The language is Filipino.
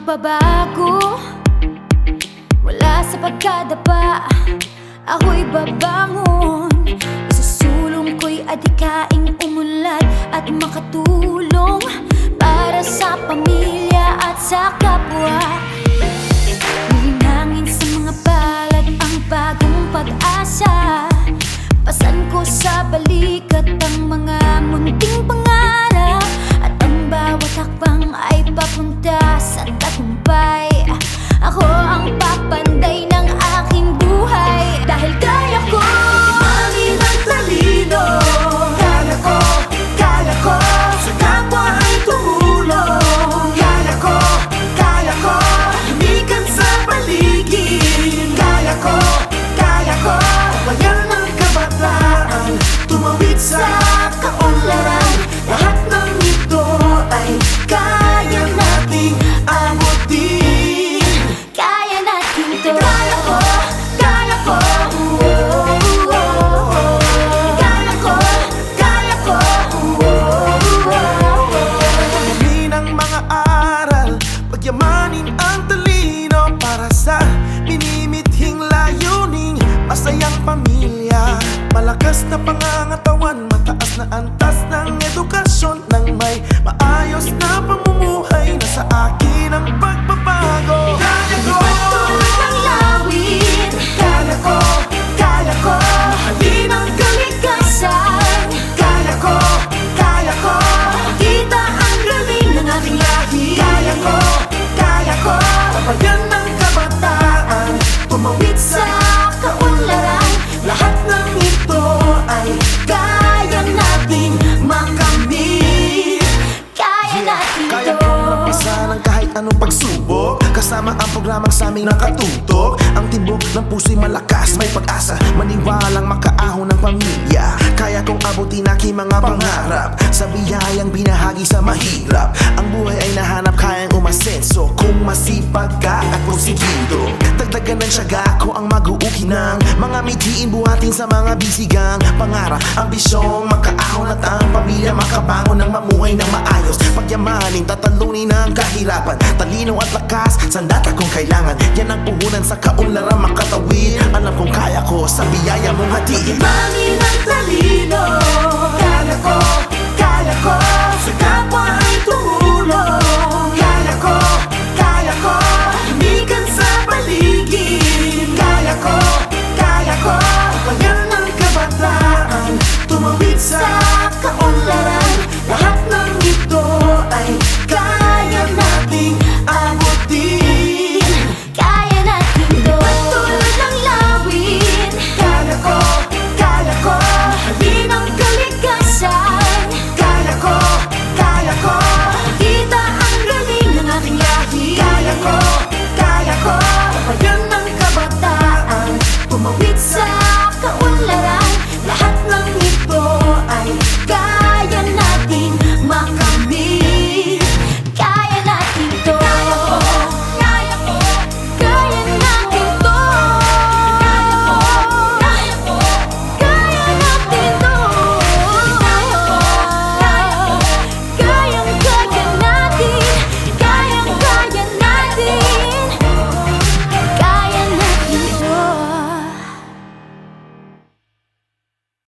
magbabago mula sa pagkadapa. Ako'y babangon, isusulong ko'y adikaing umunlad at makatulong para sa pamilya at sa kapwa. Nilinangin sa mga palad ang bagong pag-asa. Pasan ko sa balikat ang mga munting pangarap, at ang bawat hakbang ay papunta sa tagumpay. Ako ang papanday ng aking buhay, dahil kaya ko Mami ng talino. Kaya ko sa kapwa ay tumulong. Kaya ko lumikan sa paligid. Kaya ko bayan ng kabataan, tumawid sa kaunlaran. Lahat ng ito ay kaya nating abutin. kaya natin to. Kaya ko Pagyamin ang mga aral, pagyamanin ang talino, para sa minimithing layuning masayang pamilya. Malakas na pangangatawan, mataas na antas ng edukasyon, nang may maayos na pamumuhay. Nasa akin ang pagbabago. Kaya ko Ang lawin, Kaya ko mahalin ang kalikasan. Kaya ko makita ang galing ng ating lahi. Kaya ko kabayan ng kabataan, tumawid sa kaunlaran. Lahat ng ito ay kaya nating makamit. kaya natin Kaya to. kong magpisa ng kahit anong pagsubok, kasama ang programang sa aming nakatutok. Ang timbok ng puso'y malakas, may pag-asa, maniwalang makaahon ng pamilya. Kaya kong abutin aking mga pangarap, sa biyayang binahagi sa mahirap. Ang buhay ay nahanap, kayang umasenso kung masipag ka at porsigido. Dagdagan ng tiyaga ko ang mag-uuki ng mga mithiin, buhatin sa mga bisigang pangarap. Ambisyong makaahon at ang pamilya makabangon ng mamuhay ng maayos. Pagyamanin, tatalunin ang kahirapan, talino at lakas, sandat akong kailangan. Yan ang puhunan sa kaunlaran, makatawid. Alam kong kaya ko sa biyaya mong hatid. Mami ng talino. Kaya ko